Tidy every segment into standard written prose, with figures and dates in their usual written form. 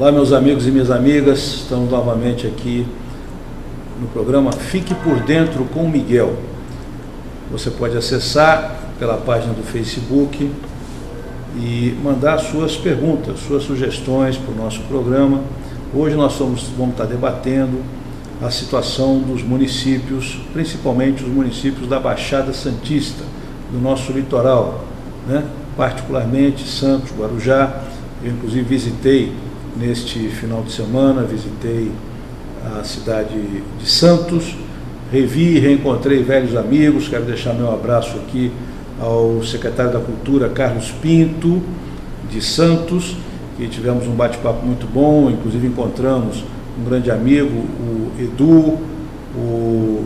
Olá, meus amigos e minhas amigas, estamos novamente aqui no programa Fique por Dentro com Miguel. Você pode acessar pela página do Facebook e mandar suas perguntas, suas sugestões para o nosso programa. Hoje nós vamos estar debatendo a situação dos municípios, principalmente os municípios da Baixada Santista, do nosso litoral, né? Particularmente Santos, Guarujá. Eu inclusive visitei neste final de semana, visitei a cidade de Santos, revi e reencontrei velhos amigos. Quero deixar meu abraço aqui ao secretário da Cultura, Carlos Pinto, de Santos, que tivemos um bate-papo muito bom, inclusive encontramos um grande amigo, o Edu, o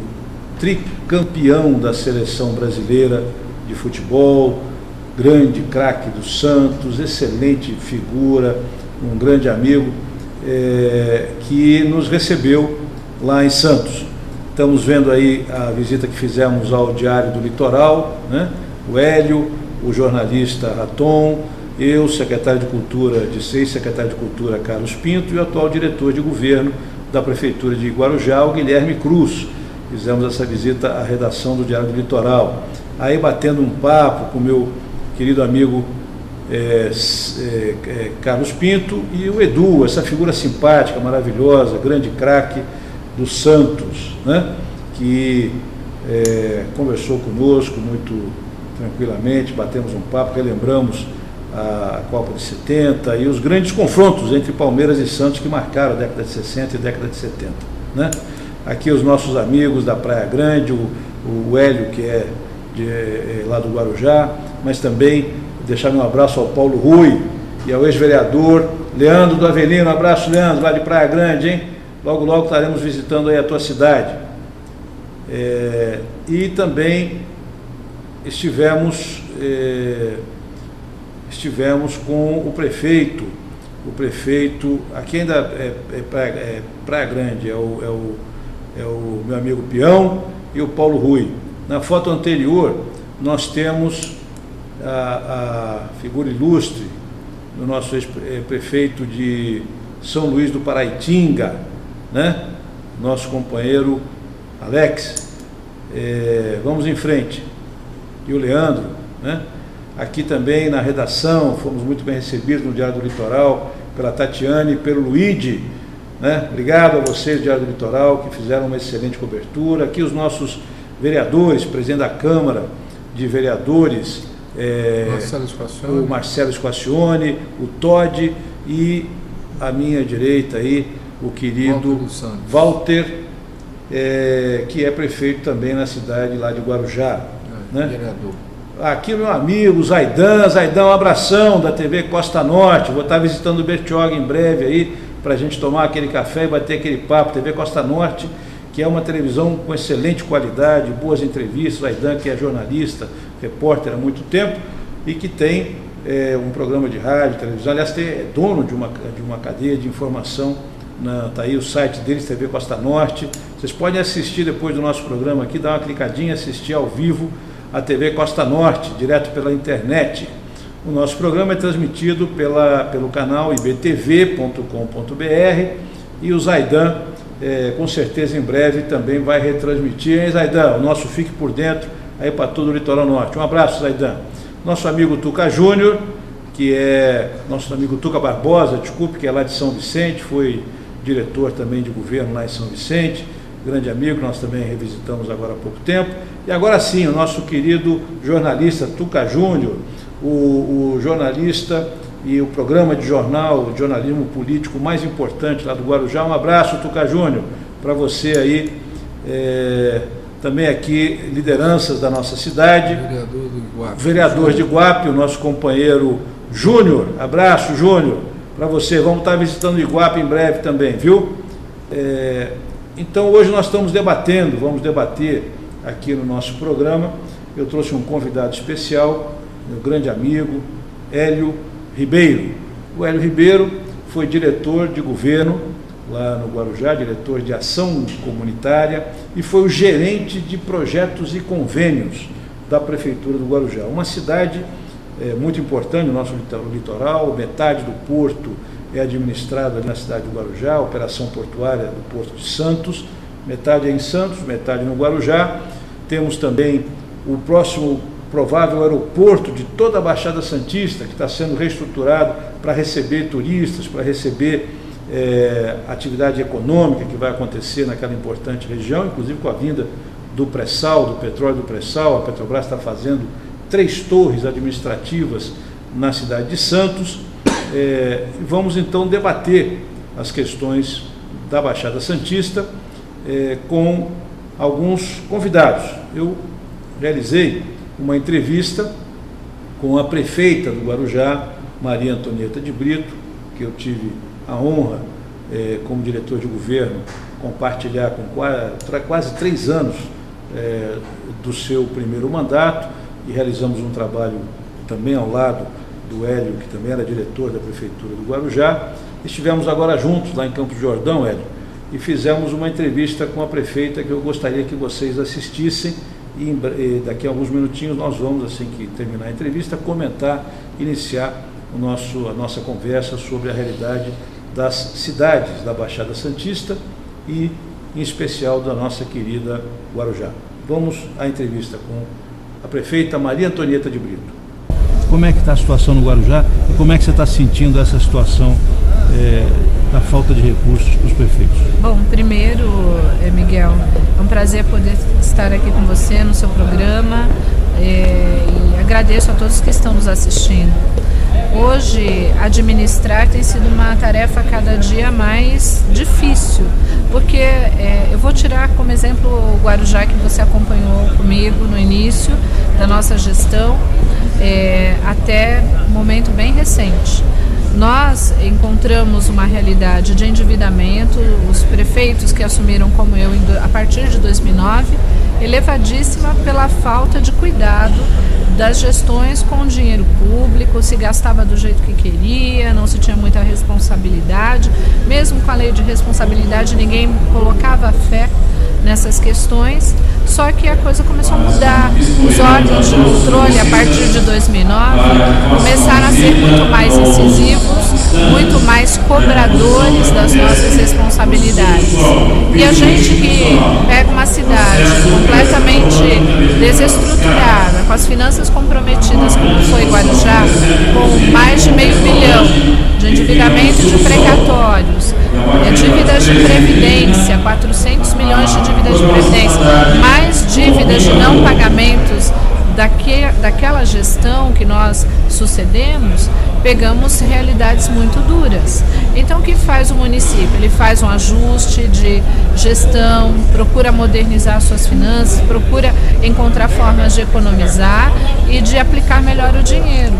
tricampeão da seleção brasileira de futebol, grande craque do Santos, excelente figura, um grande amigo, que nos recebeu lá em Santos. Estamos vendo aí a visita que fizemos ao Diário do Litoral, né? O Hélio, o jornalista Raton, eu, secretário de Cultura secretário de Cultura Carlos Pinto, e o atual diretor de governo da Prefeitura de Guarujá, o Guilherme Cruz. Fizemos essa visita à redação do Diário do Litoral. Aí batendo um papo com o meu querido amigo Carlos Pinto e o Edu, essa figura simpática, maravilhosa, grande craque do Santos, né? Que conversou conosco muito tranquilamente, batemos um papo, relembramos a Copa de 70 e os grandes confrontos entre Palmeiras e Santos que marcaram a década de 60 e década de 70, né? Aqui os nossos amigos da Praia Grande, o Hélio, que é lá do Guarujá, mas também deixar meu abraço ao Paulo Rui e ao ex-vereador Leandro do Avelino. Um abraço, Leandro, lá de Praia Grande, hein? Logo, logo estaremos visitando aí a tua cidade. E também estivemos com o prefeito, aqui ainda é Praia Grande, é o meu amigo Peão e o Paulo Rui. Na foto anterior, nós temos a figura ilustre do nosso ex-prefeito de São Luís do Paraitinga, né? Nosso companheiro Alex. Vamos em frente. E o Leandro, né? Aqui também na redação, fomos muito bem recebidos no Diário do Litoral, pela Tatiane e pelo Luigi, né? Obrigado a vocês, Diário do Litoral, que fizeram uma excelente cobertura. Aqui os nossos vereadores, presidente da Câmara de Vereadores, o Marcelo Squacione, o Todd, e à minha direita aí o querido Walter, que é prefeito também na cidade lá de Guarujá, né? Vereador. Aqui meu amigo Zaidan, um abração da TV Costa Norte. Vou estar visitando o Bertioga em breve aí, para a gente tomar aquele café e bater aquele papo. TV Costa Norte, que é uma televisão com excelente qualidade, boas entrevistas. Zaidan, que é jornalista, repórter há muito tempo, e que tem um programa de rádio, televisão, aliás, é dono de uma cadeia de informação, está aí o site deles, TV Costa Norte. Vocês podem assistir depois do nosso programa aqui, dar uma clicadinha, assistir ao vivo a TV Costa Norte, direto pela internet. O nosso programa é transmitido pelo canal ibtv.com.br, e o Zaidan, com certeza em breve também vai retransmitir, hein, Zaidan? O nosso Fique por Dentro aí para todo o Litoral Norte. Um abraço, Zaidan. Nosso amigo Tuca Júnior, que é nosso amigo Tuca Barbosa, desculpe, que é lá de São Vicente, foi diretor também de governo lá em São Vicente, grande amigo, nós também revisitamos agora há pouco tempo. E agora sim, o nosso querido jornalista Tuca Júnior, o jornalista e o programa de jornal, o jornalismo político mais importante lá do Guarujá. Um abraço, Tuca Júnior, para você aí. Também aqui, lideranças da nossa cidade. Vereador de Iguape, o nosso companheiro Júnior. Abraço, Júnior, para você. Vamos estar visitando Iguape em breve também, viu? Então, hoje nós vamos debater aqui no nosso programa. Eu trouxe um convidado especial, meu grande amigo, Hélio Ribeiro. O Hélio Ribeiro foi diretor de governo lá no Guarujá, diretor de ação comunitária, e foi o gerente de projetos e convênios da Prefeitura do Guarujá. Uma cidade muito importante no nosso litoral. Metade do porto é administrado ali na cidade do Guarujá, a operação portuária do Porto de Santos, metade é em Santos, metade no Guarujá. Temos também o próximo provável aeroporto de toda a Baixada Santista, que está sendo reestruturado para receber turistas, para receber atividade econômica que vai acontecer naquela importante região, inclusive com a vinda do pré-sal, do petróleo do pré-sal. A Petrobras está fazendo 3 torres administrativas na cidade de Santos. Vamos então debater as questões da Baixada Santista com alguns convidados. Eu realizei uma entrevista com a prefeita do Guarujá, Maria Antonieta de Brito, que eu tive a honra, como diretor de governo, compartilhar com quase 3 anos do seu primeiro mandato, e realizamos um trabalho também ao lado do Hélio, que também era diretor da Prefeitura do Guarujá. Estivemos agora juntos lá em Campos do Jordão, Hélio, e fizemos uma entrevista com a prefeita que eu gostaria que vocês assistissem, e daqui a alguns minutinhos nós vamos, assim que terminar a entrevista, iniciar a nossa conversa sobre a realidade das cidades da Baixada Santista e, em especial, da nossa querida Guarujá. Vamos à entrevista com a prefeita Maria Antonieta de Brito. Como é que está a situação no Guarujá e como é que você está sentindo essa situação da falta de recursos para os prefeitos? Bom, primeiro, Miguel, é um prazer poder estar aqui com você no seu programa e agradeço a todos que estão nos assistindo. Hoje, administrar tem sido uma tarefa cada dia mais difícil, porque eu vou tirar como exemplo o Guarujá, que você acompanhou comigo no início da nossa gestão, até um momento bem recente. Nós encontramos uma realidade de endividamento, os prefeitos que assumiram como eu a partir de 2009, elevadíssima pela falta de cuidado das gestões com o dinheiro público, se gastava do jeito que queria, não se tinha muita responsabilidade, mesmo com a lei de responsabilidade ninguém colocava fé nessas questões, só que a coisa começou a mudar. Os órgãos de controle, a partir de 2009, começaram a ser muito mais incisivos, muito mais cobradores das nossas responsabilidades. E a gente que pega uma cidade completamente desestruturada, com as finanças comprometidas, como foi Guarujá, com mais de R$500 bilhão de endividamento de precatórios, dívidas de previdência, 400 milhões de dívidas de previdência, mais dívidas de não pagamentos daquela gestão que nós sucedemos, pegamos realidades muito duras. Então, o que faz o município? Ele faz um ajuste de gestão, procura modernizar suas finanças, procura encontrar formas de economizar e de aplicar melhor o dinheiro.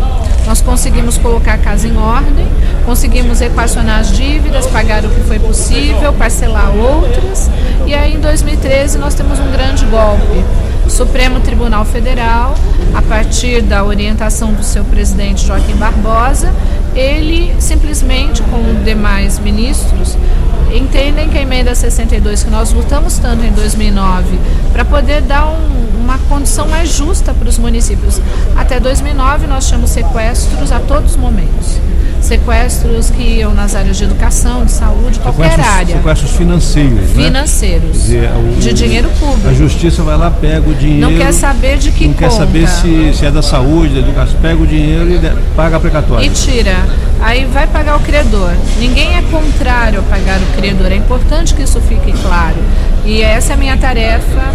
Nós conseguimos colocar a casa em ordem, conseguimos equacionar as dívidas, pagar o que foi possível, parcelar outras, e aí em 2013 nós temos um grande golpe. O Supremo Tribunal Federal, a partir da orientação do seu presidente Joaquim Barbosa, ele simplesmente, com demais ministros, entendem que a emenda 62, que nós lutamos tanto em 2009, para poder dar uma condição mais justa para os municípios. Até 2009 nós tínhamos sequestros a todos os momentos. Sequestros que iam nas áreas de educação, de saúde, qualquer área. Sequestros financeiros, financeiros, né? Quer dizer, de dinheiro público. A justiça vai lá, pega o dinheiro. Não quer saber de que conta. Não quer saber se é da saúde, da educação. Pega o dinheiro e paga a precatória. E tira. Aí vai pagar o credor. Ninguém é contrário a pagar o credor. É importante que isso fique claro. E essa é a minha tarefa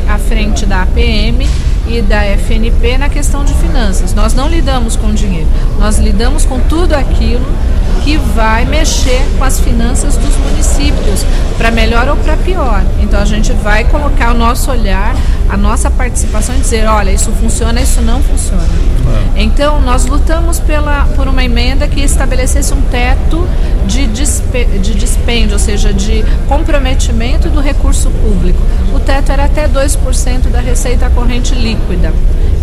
à frente da APM e da FNP na questão de finanças. Nós não lidamos com dinheiro, nós lidamos com tudo aquilo que vai mexer com as finanças dos municípios, para melhor ou para pior. Então a gente vai colocar o nosso olhar, a nossa participação e dizer, olha, isso funciona, isso não funciona. Então nós lutamos por uma emenda que estabelecesse um teto de dispêndio, ou seja, de comprometimento do recurso público. O teto era até 2% da receita corrente líquida,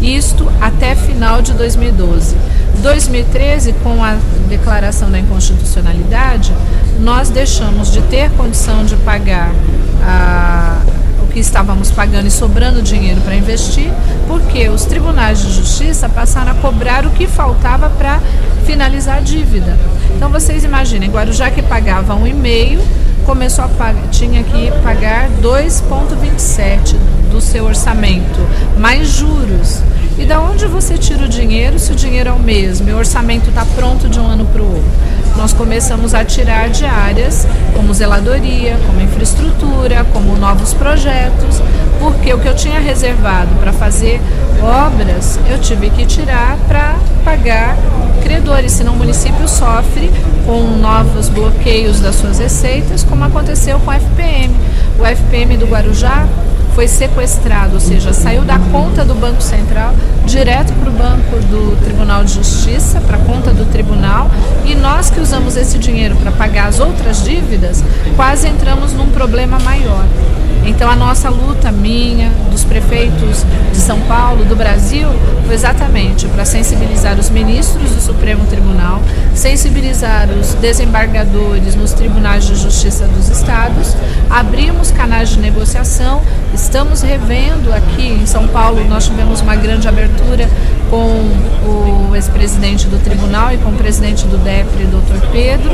isto até final de 2012. 2013, com a declaração da inconstitucionalidade, nós deixamos de ter condição de pagar o que estávamos pagando e sobrando dinheiro para investir, porque os tribunais de justiça passaram a cobrar o que faltava para finalizar a dívida. Então vocês imaginem, Guarujá, que pagava 1,5, começou a tinha que pagar 2,27 do seu orçamento, mais juros. E da onde você tira o dinheiro se o dinheiro é o mesmo e o orçamento está pronto de um ano para o outro? Nós começamos a tirar de áreas como zeladoria, como infraestrutura, como novos projetos, porque o que eu tinha reservado para fazer obras, eu tive que tirar para pagar credores, senão o município sofre com novos bloqueios das suas receitas, como aconteceu com o FPM. O FPM do Guarujá foi sequestrado, ou seja, saiu da conta do Banco Central direto para o banco do Tribunal de Justiça, para a conta do tribunal, e nós que usamos esse dinheiro para pagar as outras dívidas, quase entramos num problema maior. Então a nossa luta, minha, dos prefeitos de São Paulo, do Brasil, foi exatamente para sensibilizar os ministros do Supremo Tribunal, sensibilizar os desembargadores nos tribunais de justiça dos estados, abrimos canais de negociação, estamos revendo aqui em São Paulo, nós tivemos uma grande abertura com o ex-presidente do tribunal e com o presidente do DEPRE, Dr. Pedro,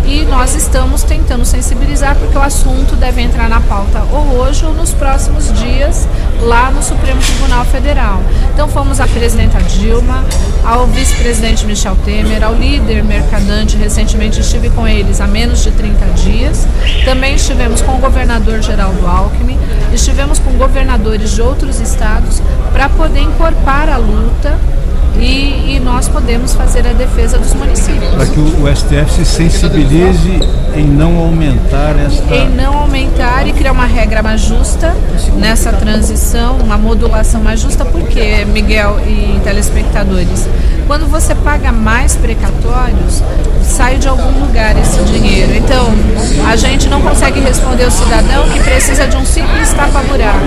e nós estamos tentando sensibilizar porque o assunto deve entrar na pauta ou hoje ou nos próximos dias lá no Supremo Tribunal Federal. Então fomos à presidenta Dilma, ao vice-presidente Michel Temer, ao líder Mercadante, recentemente estive com eles há menos de 30 dias, também estivemos com o governador Geraldo Alckmin, estivemos com governadores de outros estados para poder encorpar a luta e nós podemos fazer a defesa dos municípios. Para que o STF se sensibilize em não aumentar esta... Em não aumentar e criar uma regra mais justa nessa transição, uma modulação mais justa, porque, Miguel e telespectadores, quando você paga mais precatórios, sai de algum lugar esse dinheiro. Então, a gente não consegue responder ao cidadão que precisa de um simples tapa-buraco,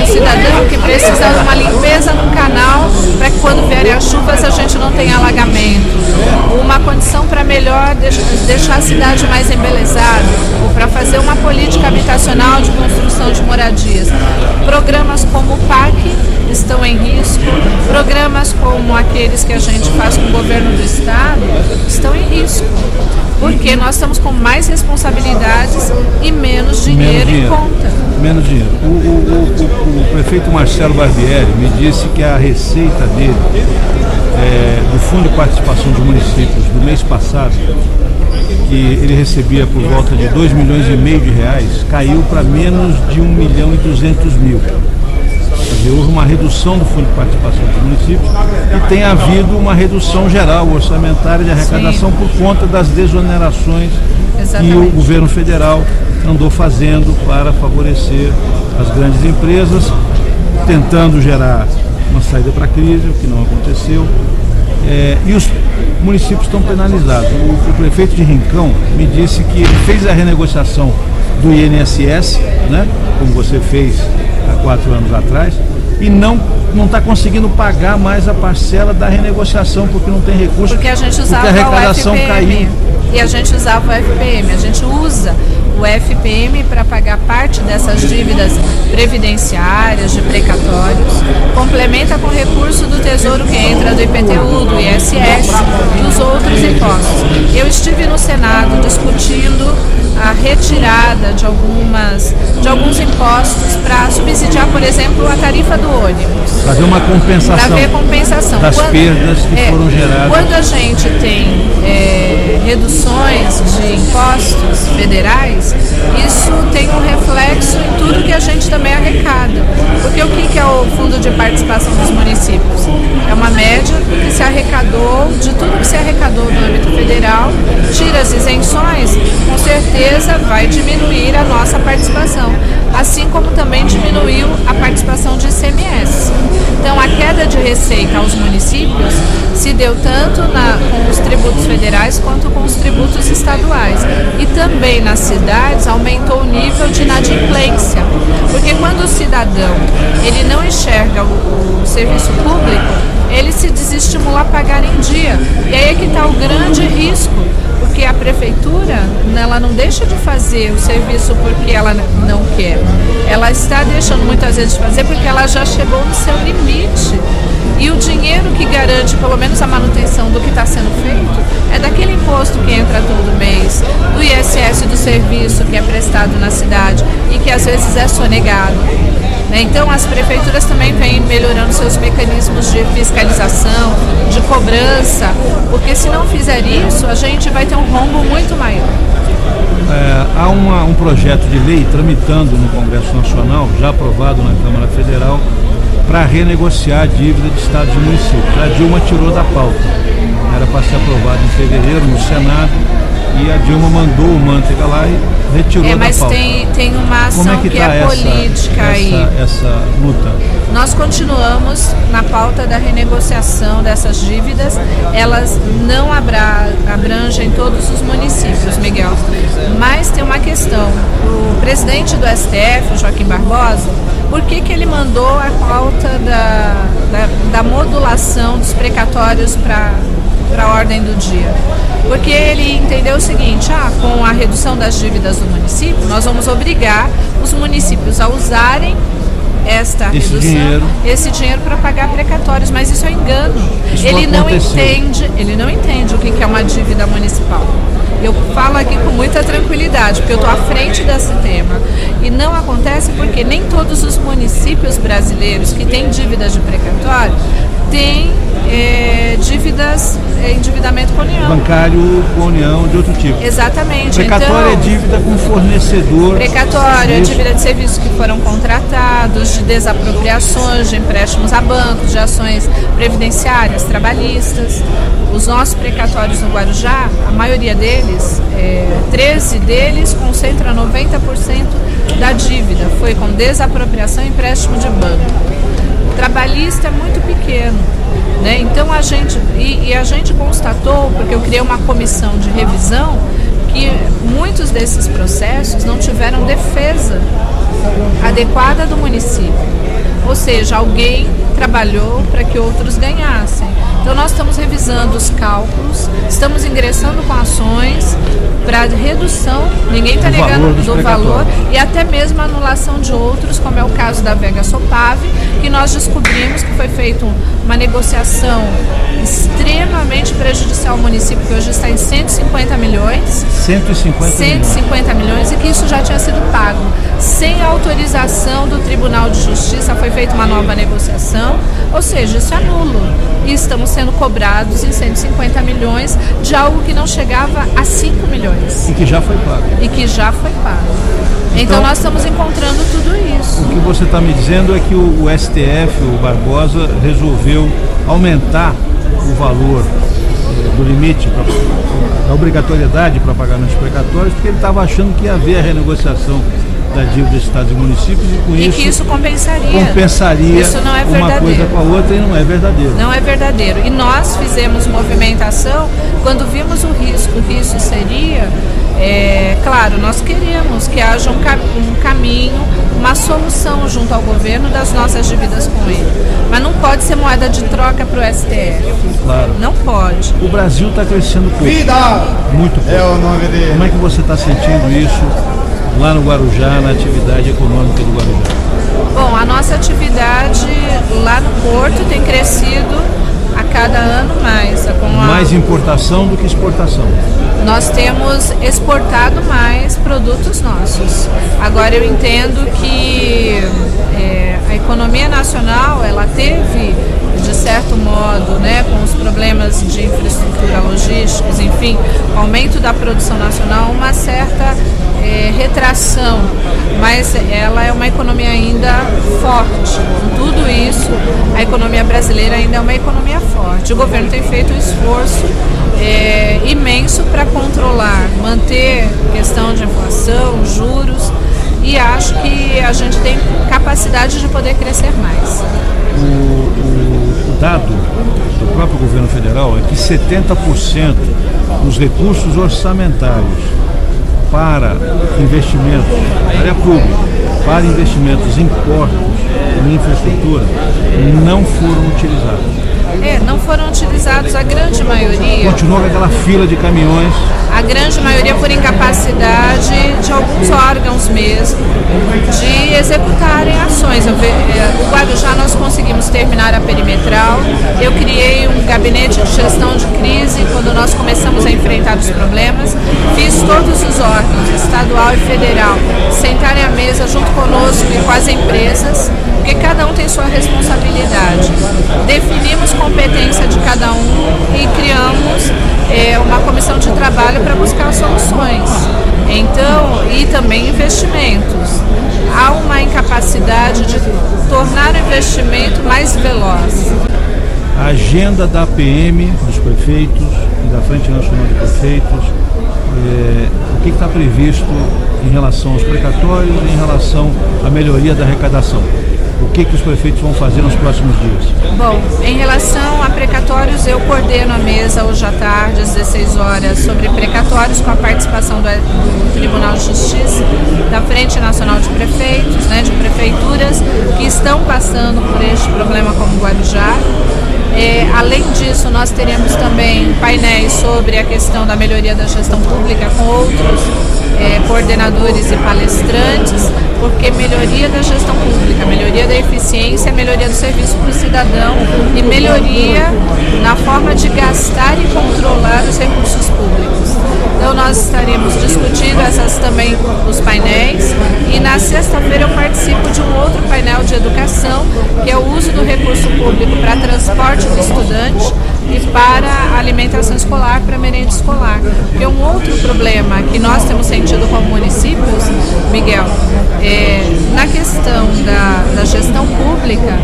um cidadão que precisa de uma limpeza no canal para que quando vierem as chuvas a gente não tenha alagamento, uma condição para melhor deixar a cidade mais embelezada, ou para fazer uma política habitacional de construção de moradias. Programas como o PAC estão em risco, programas como aqueles que a gente faz com o governo do estado estão em risco, porque nós estamos com mais responsabilidades e menos dinheiro em conta. Menos dinheiro. O prefeito Marcelo Barbieri me disse que a receita dele, do Fundo de Participação de Municípios, do mês passado, que ele recebia por volta de 2,5 milhões de reais, caiu para menos de 1.200.000. Houve uma redução do Fundo de Participação dos municípios e tem havido uma redução geral orçamentária de arrecadação por conta das desonerações que o governo federal andou fazendo para favorecer as grandes empresas, tentando gerar uma saída para a crise, o que não aconteceu. E os municípios estão penalizados. O prefeito de Rincão me disse que ele fez a renegociação do INSS, né, como você fez há 4 anos atrás, e não está conseguindo pagar mais a parcela da renegociação porque não tem recurso, porque a gente usava porque a arrecadação caiu. E a gente usava o FPM, a gente usa o FPM para pagar parte dessas dívidas previdenciárias, de precatórios, complementa com recurso do Tesouro que entra do IPTU, do ISS, dos outros impostos. Eu estive no Senado discutindo a retirada de alguns impostos para subsidiar, por exemplo, a tarifa do ônibus. Fazer uma compensação. Para ver compensação. Das perdas que foram geradas. Quando a gente tem reduções de impostos federais, isso tem um reflexo em tudo que a gente também arrecada. Porque o que é o Fundo de Participação dos Municípios? É uma média que se arrecadou, de tudo que se arrecadou no âmbito federal, tira as isenções, com certeza vai diminuir a nossa participação, assim como também diminuiu a participação de ICMS. Então a queda de receita aos municípios se deu tanto com os tributos federais quanto com os tributos estaduais. E também nas cidades aumentou o nível de inadimplência, porque quando o cidadão ele não enxerga o serviço público, ele se desestimula a pagar em dia. E aí aí é que está o grande risco, porque a prefeitura, ela não deixa de fazer o serviço porque ela não quer. Ela está deixando muitas vezes de fazer porque ela já chegou no seu limite. E o dinheiro que garante pelo menos a manutenção do que está sendo feito é daquele imposto que entra todo mês, do ISS do serviço que é prestado na cidade e que às vezes é sonegado. Então as prefeituras também vêm melhorando seus mecanismos de fiscalização, de cobrança, porque se não fizer isso, a gente vai ter um rombo muito maior. Há um projeto de lei tramitando no Congresso Nacional, já aprovado na Câmara Federal, para renegociar a dívida de estados e municípios. A Dilma tirou da pauta. Era para ser aprovado em fevereiro no Senado e a Dilma mandou o Manteiga lá e retirou da pauta. Mas tem uma ação que é política aí. Essa luta? Nós continuamos na pauta da renegociação dessas dívidas. Elas não abrangem todos os municípios, Miguel. Mas tem uma questão. O presidente do STF, Joaquim Barbosa, por que ele mandou a pauta da modulação dos precatórios para a ordem do dia? Porque ele entendeu o seguinte, com a redução das dívidas do município, nós vamos obrigar os municípios a usarem esse dinheiro para pagar precatórios, mas isso é engano. Ele não entende o que é uma dívida municipal. Eu falo aqui com muita tranquilidade, porque eu estou à frente desse tema. E não acontece porque nem todos os municípios brasileiros que têm dívidas de precatório têm endividamento com a União. Bancário com a União de outro tipo. Exatamente. Precatório é dívida com fornecedor. Precatório é dívida de serviços que foram contratados, de desapropriações, de empréstimos a bancos, de ações previdenciárias, trabalhistas. Os nossos precatórios no Guarujá, a maioria deles, 13 deles concentra 90% da dívida. Foi com desapropriação e empréstimo de banco. Trabalhista é muito pequeno, né? Então a gente constatou, porque eu criei uma comissão de revisão, que muitos desses processos não tiveram defesa adequada do município. Ou seja, alguém trabalhou para que outros ganhassem. Então nós estamos revisando os cálculos, estamos ingressando com ações para redução, ninguém está negando do valor, e até mesmo a anulação de outros, como é o caso da Vega Sopave, que nós descobrimos que foi feita uma negociação extremamente prejudicial ao município, que hoje está em 150 milhões. 150 milhões, e que isso já tinha sido pago. Sem autorização do Tribunal de Justiça foi feita uma nova negociação, ou seja, isso é nulo. E estamos sendo cobrados em 150 milhões de algo que não chegava a 5 milhões. E que já foi pago. Então nós estamos encontrando tudo isso. O que você está me dizendo é que o STF, o Barbosa, resolveu aumentar o valor do limite, da obrigatoriedade para pagamento de precatórios, porque ele estava achando que ia haver a renegociação da dívida de estados e municípios e que isso compensaria isso não é uma coisa com a outra, e não é verdadeiro. Não é verdadeiro. E nós fizemos movimentação quando vimos o risco que isso seria. Claro, nós queremos que haja um caminho, uma solução junto ao governo das nossas dívidas com ele. Mas não pode ser moeda de troca para o STF. Claro. Não pode. O Brasil está crescendo pouco. Muito pouco. É o nome dele. Como é que você está sentindo isso lá no Guarujá, na atividade econômica do Guarujá? Bom, a nossa atividade lá no Porto tem crescido a cada ano mais. Mais importação do que exportação. Nós temos exportado mais produtos nossos. Agora eu entendo que a economia nacional, ela teve, de certo modo, né, com os problemas de infraestrutura logísticos, enfim, o aumento da produção nacional, uma certa retração, mas ela é uma economia ainda forte. Com tudo isso, a economia brasileira ainda é uma economia forte. O governo tem feito um esforço imenso para controlar, manter questão de inflação, juros, e acho que a gente tem capacidade de poder crescer mais. O dado do próprio governo federal é que 70% dos recursos orçamentários para investimentos na área pública, para investimentos em portos, em infraestrutura, não foram utilizados. Não foram utilizados a grande maioria. Continua com aquela fila de caminhões. A grande maioria por incapacidade de alguns órgãos mesmo, de executarem ações. O Guarujá nós conseguimos terminar a perimetral, eu criei um gabinete de gestão de crise quando nós começamos a enfrentar os problemas, fiz todos os órgãos, estadual e federal, sentarem à mesa junto conosco e com as empresas, porque cada um tem sua responsabilidade. Definimos competência de cada um e criamos uma comissão de trabalho para buscar soluções. Então, e também investimentos. Há uma incapacidade de tornar o investimento mais veloz. A agenda da APM, dos prefeitos e da Frente Nacional de Prefeitos, o que está previsto em relação aos precatórios e em relação à melhoria da arrecadação? O que os prefeitos vão fazer nos próximos dias? Bom, em relação a precatórios, eu coordeno a mesa hoje à tarde, às 16 horas, sobre precatórios, com a participação do Tribunal de Justiça, da Frente Nacional de Prefeitos, de prefeituras que estão passando por este problema como Guarujá. Além disso, nós teremos também painéis sobre a questão da melhoria da gestão pública com outros coordenadores e palestrantes, porque melhoria da gestão pública, melhoria da eficiência, melhoria do serviço para o cidadão e melhoria na forma de gastar e controlar os recursos públicos. Então nós estaremos discutindo essas também os painéis e na sexta-feira eu participo de um outro painel de educação, que é o uso do recurso público para transporte do estudante e para alimentação escolar, para merenda escolar. Porque um outro problema que nós temos sentido como municípios, Miguel, na questão da gestão pública,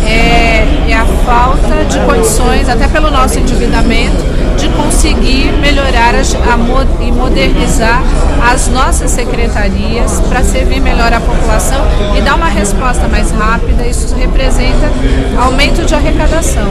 é a falta de condições, até pelo nosso endividamento, de conseguir melhorar e modernizar as nossas secretarias para servir melhor a população e dar uma resposta mais rápida. Isso representa aumento de arrecadação.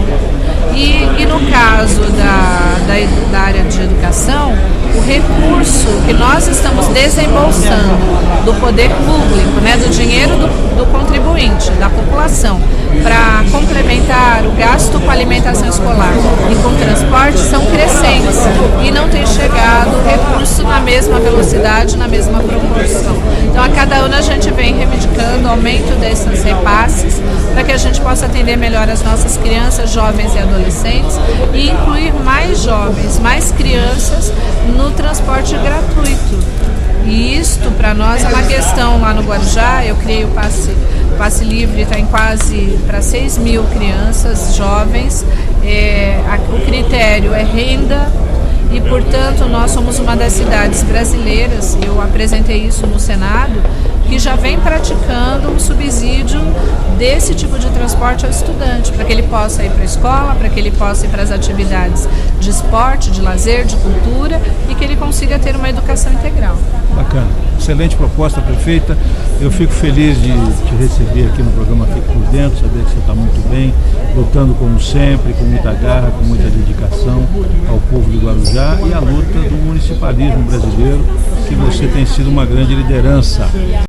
E no caso da área de educação, o recurso que nós estamos desembolsando do poder público, do dinheiro do contribuinte, da população, para complementar o gasto com alimentação escolar e com transporte são crescentes e não tem chegado recurso na mesma velocidade, na mesma proporção. Então a cada ano a gente vem reivindicando o aumento desses repasses para que a gente possa atender melhor as nossas crianças, jovens e adolescentes e incluir mais jovens, mais crianças no transporte gratuito. E isto para nós é uma questão lá no Guarujá. Eu criei o Passe Livre, está em quase para 6 mil crianças, jovens. O critério é renda e, portanto, nós somos uma das cidades brasileiras, eu apresentei isso no Senado, que já vem praticando um subsídio desse tipo de transporte ao estudante, para que ele possa ir para a escola, para que ele possa ir para as atividades de esporte, de lazer, de cultura e que ele consiga ter uma educação integral. Bacana, excelente proposta, prefeita. Eu fico feliz de te receber aqui no programa Fique por Dentro, saber que você está muito bem, lutando como sempre, com muita garra, com muita dedicação ao povo de Guarujá e à luta do municipalismo brasileiro, que você tem sido uma grande liderança.